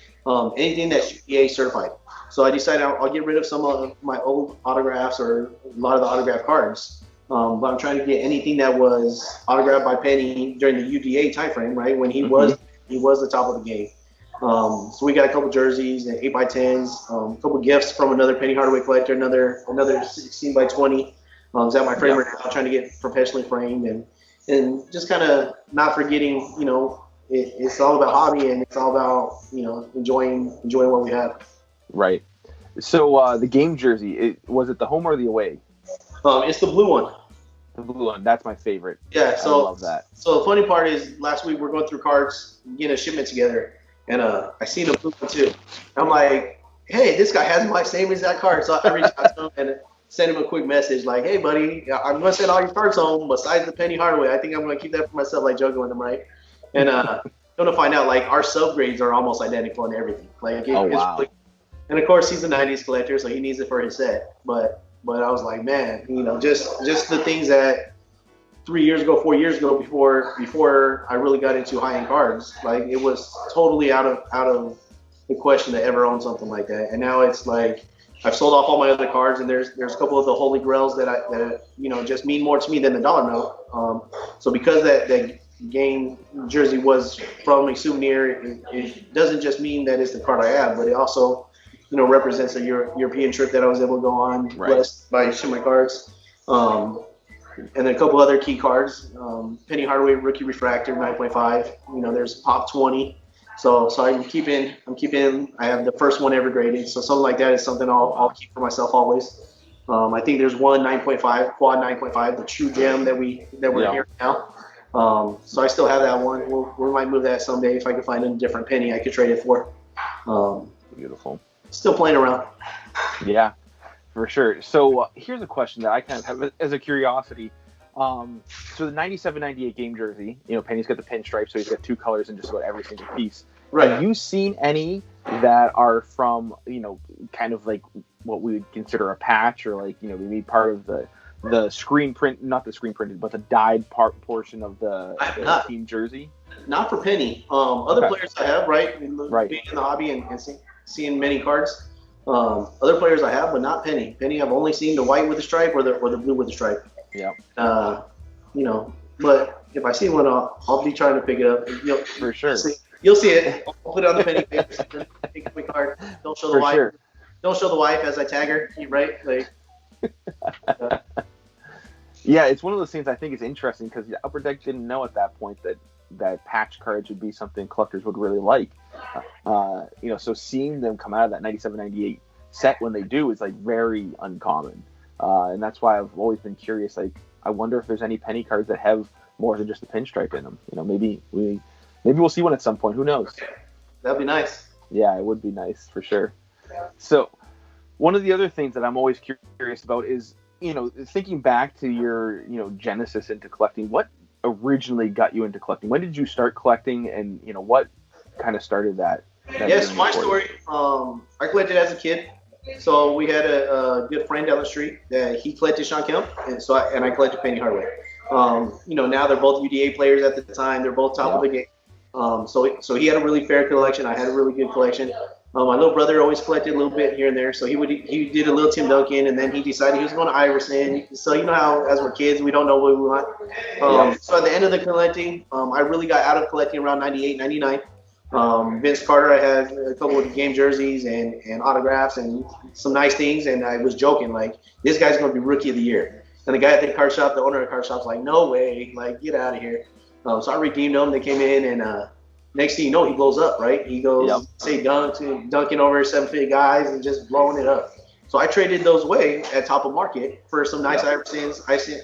Anything that's EA certified. So I decided I'll get rid of some of my old autographs or a lot of the autograph cards. But I'm trying to get anything that was autographed by Penny during the UDA timeframe, right, when he was the top of the game. So we got a couple jerseys and 8x10s, a couple gifts from another Penny Hardaway collector, another 16x20. I was at my framer now, trying to get professionally framed, and just kind of not forgetting, it's all about hobby, and it's all about, enjoying what we have. Right. So the game jersey, was it the home or the away? It's the blue one. The blue one. That's my favorite. Yeah, so I love that. So the funny part is, last week we're going through cards, getting a shipment together, and I seen the blue one too. I'm like, hey, this guy has my same exact card. So I reached out to him and sent him a quick message like, hey, buddy, I'm going to send all your cards home besides the Penny Hardaway. I think I'm going to keep that for myself, like joking with him, right? And going to find out, like, our subgrades are almost identical in everything. Like, wow. Really, and of course, he's a 90s collector, so he needs it for his set. But I was like, man, just the things that 4 years ago, before I really got into high-end cards, like, it was totally out of the question to ever own something like that. And now it's like, I've sold off all my other cards, and there's a couple of the holy grails that just mean more to me than the dollar note. So because that game jersey was from a souvenir, it doesn't just mean that it's the card I have, but it also represents a European trip that I was able to go on, blessed by ShipMyCards. And then a couple other key cards, Penny Hardaway rookie refractor 9.5. There's Pop 20. So I'm keeping. I have the first one ever graded. So something like that is something I'll keep for myself always. I think there's one 9.5, quad 9.5, the true gem that we're hearing now. So I still have that one. We might move that someday if I can find a different penny I could trade it for. Beautiful. Still playing around. Yeah, for sure. So here's a question that I kind of have as a curiosity. So the 97-98 game jersey, Penny's got the pinstripe, so he's got two colors in just about every single piece. Right. Have you seen any that are from, kind of like what we would consider a patch, or like, maybe part of the screen print, not the screen printed, but the dyed portion of the team jersey? Not for Penny. Other players I have, right? Being in the hobby and seeing many cards. Other players I have, but not Penny. Penny, I've only seen the white with the stripe or the blue with the stripe. Yeah. But if I see one, I'll be trying to pick it up. For sure. You'll see it. I'll put it on the Penny page. Take a quick card. Don't show the wife. Sure. Don't show the wife as I tag her. Right? Like. Yeah, it's one of those things I think is interesting because the Upper Deck didn't know at that point that patch cards would be something collectors would really like. So seeing them come out of that 97-98 set when they do is like very uncommon. And that's why I've always been curious. Like, I wonder if there's any Penny cards that have more than just the pinstripe in them. Maybe we'll see one at some point. Who knows? That'd be nice. Yeah, it would be nice for sure. So, one of the other things that I'm always curious about is, thinking back to your, genesis into collecting. What originally got you into collecting? When did you start collecting, and what kind of started that? Yes, my story. I collected as a kid. So we had a good friend down the street that he collected Sean Kemp, and I collected Penny Hardaway. Now they're both UDA players at the time. They're both top of the game. So he had a really fair collection. I had a really good collection. My little brother always collected a little bit here and there. So he did a little Tim Duncan, and then he decided he was going to Iverson. So how as we're kids we don't know what we want. So at the end of the collecting, I really got out of collecting around 98, 99. Vince Carter, I had a couple of game jerseys and autographs and some nice things, and I was joking like, this guy's going to be rookie of the year. And the guy at the card shop, the owner of the card shop's like, no way, like, get out of here. So I redeemed them. They came in, and next thing you know, he blows up, right? He goes, dunking over 7-foot guys and just blowing it up. So I traded those away at top of market for some nice Iversons.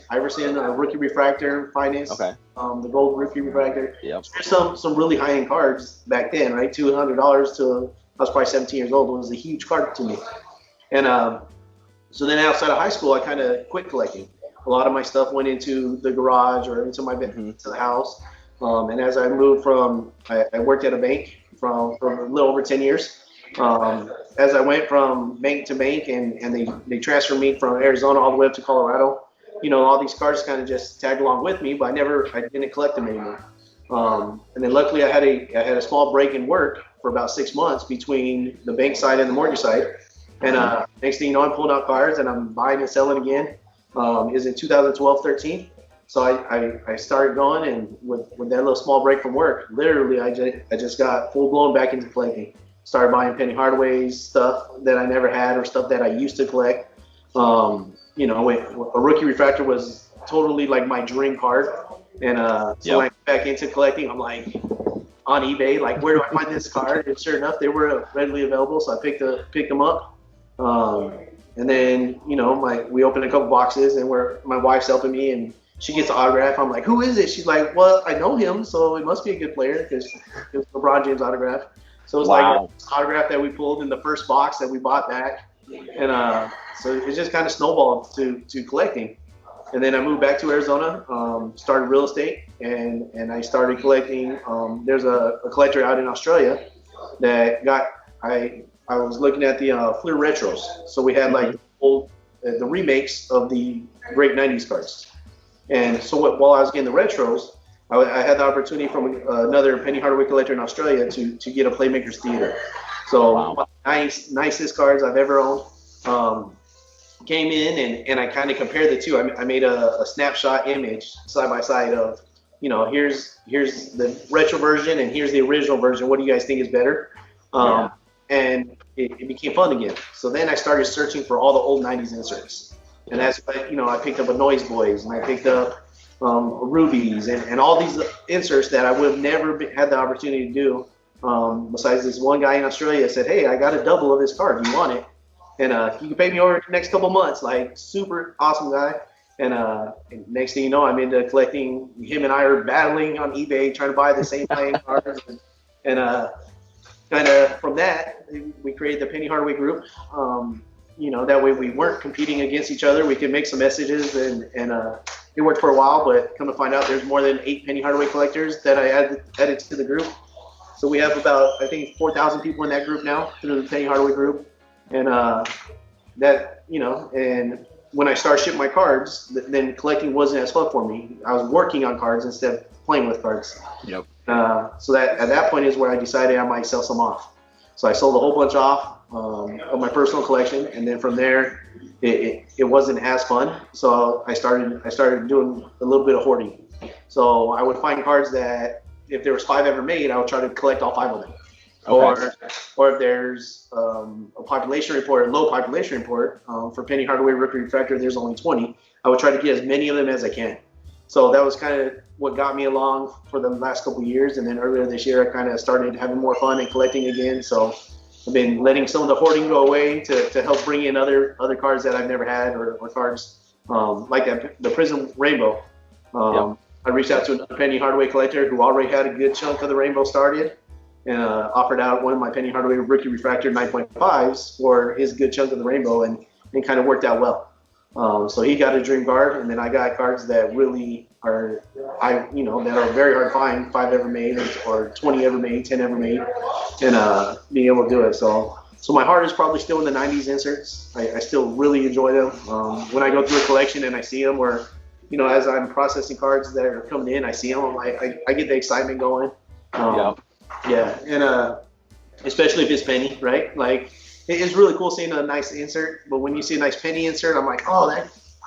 Iverson, rookie refractor, finance. Okay. The gold rookie refractor. Yep. So some really high-end cards back then, right? $200 to, I was probably 17 years old. It was a huge card to me. And so then outside of high school, I kind of quit collecting. A lot of my stuff went into the garage or into my into the house. And as I moved I worked at a bank for a little over 10 years. As I went from bank to bank, and they transferred me from Arizona all the way up to Colorado, all these cards kind of just tagged along with me, but I didn't collect them anymore. And then luckily I had a small break in work for about 6 months between the bank side and the mortgage side. And next thing you know, I'm pulling out cards and I'm buying and selling again. Is in 2012-13. So I started going, and with that little small break from work, literally I just got full blown back into collecting. Started buying Penny Hardaway's stuff that I never had, or stuff that I used to collect. You know, a rookie refractor was totally like my dream card. And so when I got back into collecting, I'm like on eBay, like, where do I find this card? And sure enough, they were readily available, so I picked them up. And then, you know, we opened a couple boxes, and my wife's helping me, and she gets an autograph. I'm like, who is it? She's like, well, I know him, so it must be a good player, because it was LeBron James autograph. So it's like an autograph that we pulled in the first box that we bought back. And so it just kind of snowballed to collecting. And then I moved back to Arizona, started real estate, and I started collecting. There's a collector out in Australia that I was looking at the Fleer retros. So we had like the remakes of the great 90s cards. And so while I was getting the retros, I had the opportunity from another Penny Hardaway collector in Australia to get a Playmakers Theater. So nicest cards I've ever owned. Came in and I kind of compared the two. I made a snapshot image side by side of, you know, here's the retro version and here's the original version. What do you guys think is better? And it became fun again. So then I started searching for all the old 90s inserts. And that's why, you know, I picked up a Noise Boys, and I picked up Rubies and all these inserts that I would have never had the opportunity to do. Besides this one guy in Australia said, hey, I got a double of this card. Do you want it? And you can pay me over the next couple months. Like, super awesome guy. And next thing you know, I'm into collecting. Him and I are battling on eBay, trying to buy the same playing cards. And kind of from that, we created the Penny Hardaway group. You know, that way we weren't competing against each other. We could make some messages, and it worked for a while. But come to find out, there's more than 8 Penny Hardaway collectors that I added to the group. So we have about, I think, 4,000 people in that group now through the Penny Hardaway group. And that, you know, and when I started ShipMyCards, then collecting wasn't as fun for me. I was working on cards instead of playing with cards. Yep. So that at that point is where I decided I might sell some off. So I sold a whole bunch off of my personal collection, and then from there, it wasn't as fun. So I started doing a little bit of hoarding. So I would find cards that if there was 5 ever made, I would try to collect all 5 of them. Okay. Or if there's a population report, a low population report for Penny Hardaway Rookie Refractor, there's only 20. I would try to get as many of them as I can. So that was kind of what got me along for the last couple of years. And then earlier this year, I kind of started having more fun and collecting again. So I've been letting some of the hoarding go away to help bring in other cards that I've never had, or cards like the Prism Rainbow. I reached out to another Penny Hardaway collector who already had a good chunk of the Rainbow started, and offered out one of my Penny Hardaway Rookie Refractor 9.5s for his good chunk of the Rainbow, and kind of worked out well. So he got a dream card, and then I got cards that really are, that are very hard to find, 5 ever made, or 20 ever made, 10 ever made, and being able to do it. So my heart is probably still in the 90s inserts. I still really enjoy them. When I go through a collection and I see them, or, you know, as I'm processing cards that are coming in, I see them, I get the excitement going. Yeah, and especially if it's Penny, right? Like, it's really cool seeing a nice insert, but when you see a nice Penny insert, I'm like, oh,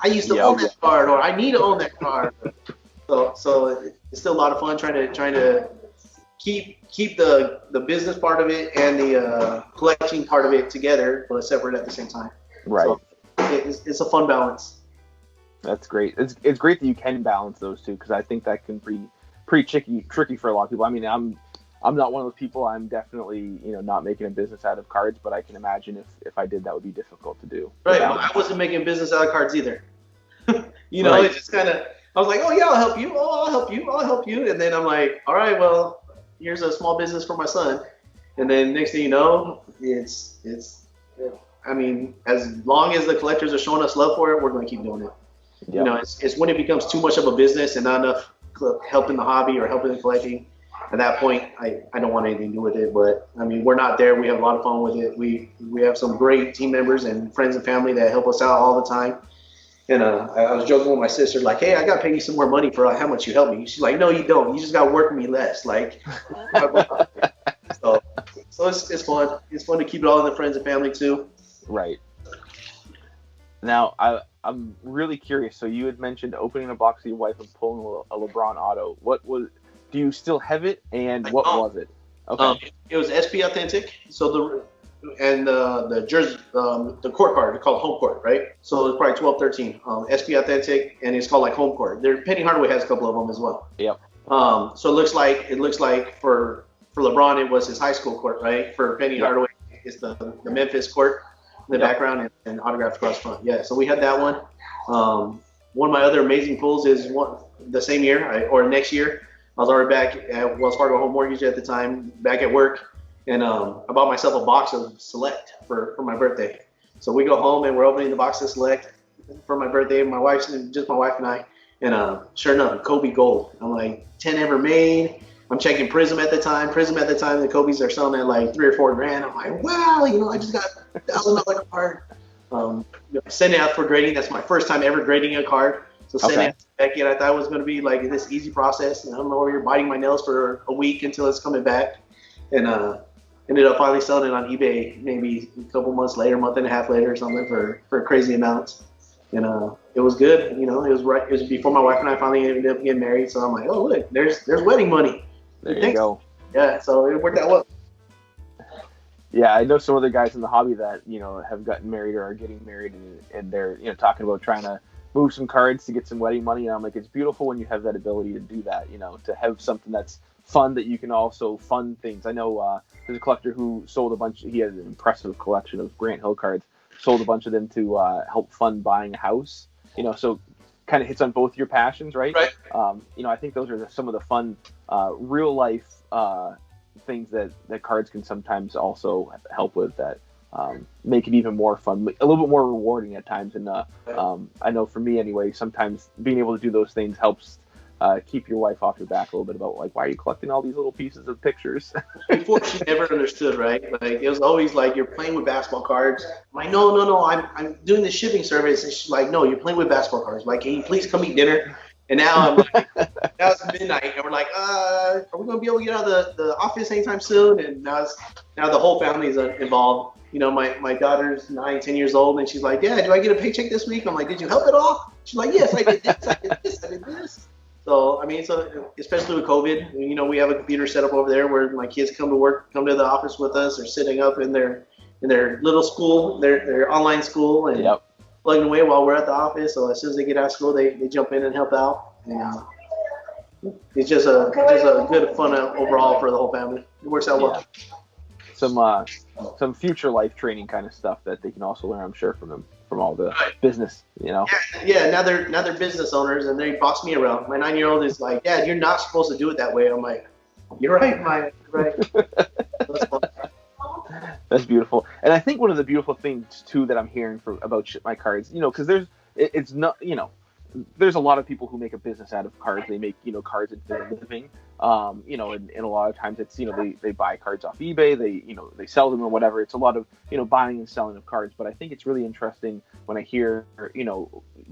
I used to own that card, or I need to own that card. So it's still a lot of fun trying to keep the business part of it and the collecting part of it together, but separate at the same time. Right. So it's a fun balance. That's great. It's great that you can balance those two, because I think that can be pretty tricky for a lot of people. I mean, I'm not one of those people. I'm definitely, not making a business out of cards, but I can imagine if I did, that would be difficult to do. Right. Well, I wasn't making a business out of cards either. It just kind of, I was like, oh yeah, I'll help you. Oh, I'll help you. And then I'm like, all right, well, here's a small business for my son. And then next thing you know, I mean, as long as the collectors are showing us love for it, we're going to keep doing it. Yep. It's when it becomes too much of a business and not enough helping the hobby or helping the collecting. At that point, I don't want anything to do with it. But I mean, we're not there. We have a lot of fun with it. We have some great team members and friends and family that help us out all the time. And I was joking with my sister, like, hey, I got to pay you some more money for how much you help me. She's like, no, you don't. You just got to work me less. Like, so it's fun. It's fun to keep it all in the friends and family too. Right. Now, I'm really curious. So you had mentioned opening a box with your wife and pulling a LeBron auto. Do you still have it, and what was it? Okay. It was SP Authentic. So and the jersey, the court card, it's called home court, right? So it's probably 12, 13. SP Authentic, and it's called like home court. Penny Hardaway has a couple of them as well. Yep. So it looks like for LeBron it was his high school court, right? For Penny Hardaway, it's the Memphis court in the background and autographed across front. Yeah. So we had that one. One of my other amazing pulls is the same year or next year. I was already back at Wells Fargo Home Mortgage at the time, back at work, and I bought myself a box of Select for my birthday. So we go home and we're opening the box of Select for my birthday. Just my wife and I, and sure enough, Kobe Gold. I'm like, 10 ever made. I'm checking Prism at the time. The Kobe's are selling at like $3 or $4 grand. I'm like, wow, I just got a $1,000 card. Sending out for grading. That's my first time ever grading a card. So sending it to Becky, and I thought it was going to be like this easy process. And I don't know where you're biting my nails for a week until it's coming back. And ended up finally selling it on eBay maybe a couple months later, month and a half later or something for crazy amounts. And it was good. It was right. It was before my wife and I finally ended up getting married. So I'm like, oh look, there's wedding money. There you go. Yeah, so it worked out well. Yeah, I know some other guys in the hobby that have gotten married or are getting married, and they're talking about trying to move some cards to get some wedding money. And I'm like, it's beautiful when you have that ability to do that. To have something that's fun that you can also fund things. I know there's a collector who sold a bunch. He has an impressive collection of Grant Hill cards. Sold a bunch of them to help fund buying a house. So kind of hits on both your passions, right? Right. I think those are some of the fun, real life things that cards can sometimes also help with that make it even more fun, a little bit more rewarding at times. And I know for me anyway, sometimes being able to do those things helps keep your wife off your back a little bit about like, why are you collecting all these little pieces of pictures? Before she never understood, right? Like it was always like, you're playing with basketball cards. I'm like, no, I'm doing the shipping service. And she's like, no, you're playing with basketball cards. Like, can you please come eat dinner? And now I'm like, now it's midnight, and we're like, are we gonna be able to get out of the office anytime soon? And now the whole family's involved. My daughter's 9, 10 years old, and she's like, Dad, do I get a paycheck this week? I'm like, did you help at all? She's like, yes, I did this, I did this, I did this. So especially with COVID, we have a computer set up over there where my kids come to the office with us. They're sitting up in their little school, their online school, and plugging away while we're at the office. So as soon as they get out of school, they jump in and help out. And it's just a good fun overall for the whole family. It works out well. Some future life training kind of stuff that they can also learn, I'm sure, from all the business, Yeah, now they're business owners and they boss me around. My 9-year-old is like, Dad, you're not supposed to do it that way. I'm like, you're right, you're right. That's beautiful. And I think one of the beautiful things too that I'm hearing about ShipMyCards, because there's a lot of people who make a business out of cards. They make cards into their living. And a lot of times it's they buy cards off eBay. They sell them or whatever. It's a lot of buying and selling of cards. But I think it's really interesting when I hear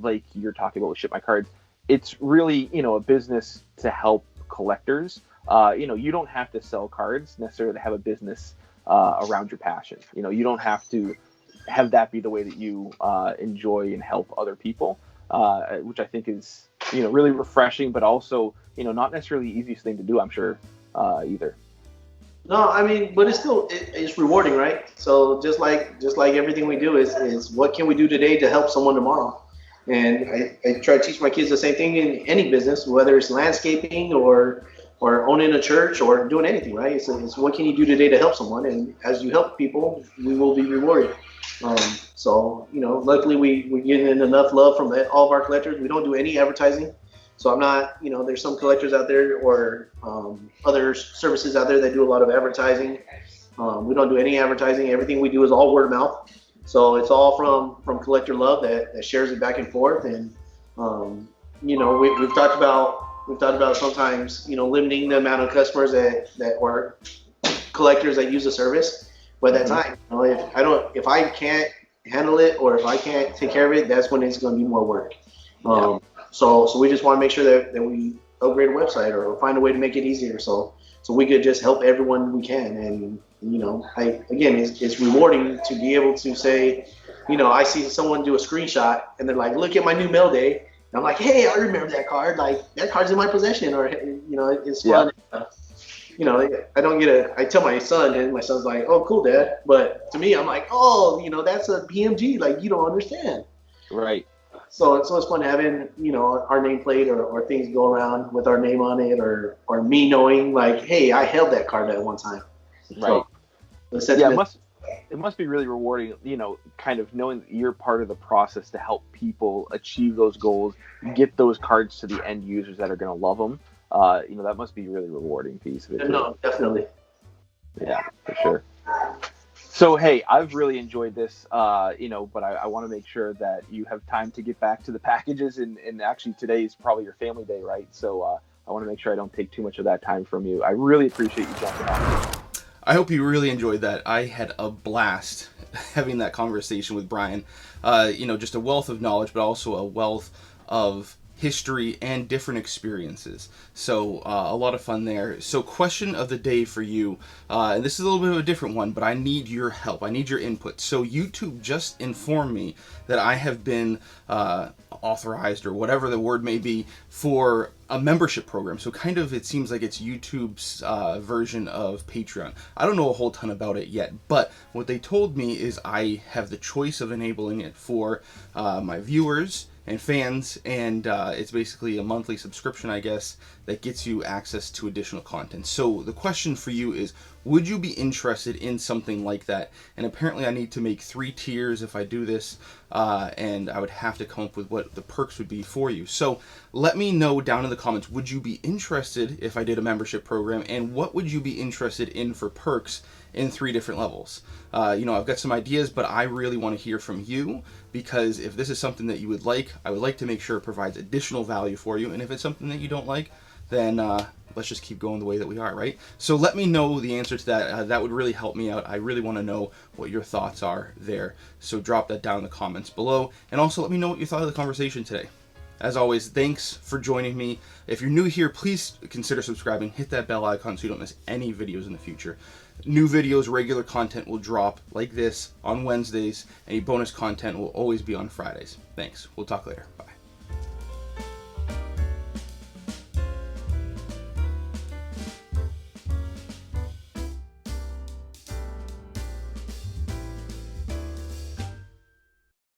like you're talking about with ShipMyCards. It's really a business to help collectors. You don't have to sell cards necessarily to have a business around your passion. You don't have to have that be the way that you enjoy and help other people, which I think is really refreshing, but also not necessarily the easiest thing to do, I'm sure, either. No, I mean, but it's rewarding, right? So just like everything we do is what can we do today to help someone tomorrow? And I try to teach my kids the same thing in any business, whether it's landscaping or owning a church or doing anything, right? It's what can you do today to help someone? And as you help people, we will be rewarded. So luckily we get enough love from all of our collectors. We don't do any advertising. So I'm not, there's some collectors out there or other services out there that do a lot of advertising. We don't do any advertising. Everything we do is all word of mouth. So it's all from collector love that shares it back and forth. And we've talked about sometimes limiting the amount of customers that or collectors that use the service. But at that time, if I can't handle it or if I can't take care of it, that's when it's going to be more work. So we just want to make sure that we upgrade a website or find a way to make it easier. So we could just help everyone we can. And it's rewarding to be able to say, I see someone do a screenshot and they're like, look at my new mail day. And I'm like, hey, I remember that card. Like that card's in my possession, or it's fun. you know, I don't get a. I tell my son, and my son's like, "Oh, cool, Dad." But to me, I'm like, "Oh, you know, that's a BMG. Like, you don't understand." Right. So it's fun having, you know, our nameplate or things go around with our name on it, or me knowing like, hey, I held that card at one time. Right. So the Yeah, sentiment. it must be really rewarding, you know, kind of knowing that you're part of the process to help people achieve those goals, get those cards to the end users that are going to love them. You know, that must be a really rewarding piece of it too. No, definitely. Yeah, for sure. So, hey, I've really enjoyed this, you know, but I want to make sure that you have time to get back to the packages. And actually, today is probably your family day, right? So I want to make sure I don't take too much of that time from you. I really appreciate you jumping on. I hope you really enjoyed that. I had a blast having that conversation with Bryan. You know, just a wealth of knowledge, but also a wealth of history and different experiences. So a lot of fun there. So question of the day for you, and this is a little bit of a different one, but I need your help. I need your input. So YouTube just informed me that I have been authorized, or whatever the word may be, for a membership program. So kind of, it seems like it's YouTube's version of Patreon. I don't know a whole ton about it yet, but what they told me is I have the choice of enabling it for my viewers and fans, and it's basically a monthly subscription, I guess, that gets you access to additional content. So the question for you is, would you be interested in something like that? And apparently I need to make 3 tiers if I do this, and I would have to come up with what the perks would be for you. So let me know down in the comments, would you be interested if I did a membership program, and what would you be interested in for perks in 3 different levels? You know, I've got some ideas, but I really want to hear from you, because if this is something that you would like, I would like to make sure it provides additional value for you. And if it's something that you don't like, then let's just keep going the way that we are, right? So let me know the answer to that. That would really help me out. I really want to know what your thoughts are there. So drop that down in the comments below. And also let me know what you thought of the conversation today. As always, thanks for joining me. If you're new here, please consider subscribing. Hit that bell icon so you don't miss any videos in the future. New videos, regular content will drop like this on Wednesdays. Any bonus content will always be on Fridays. Thanks. We'll talk later. Bye.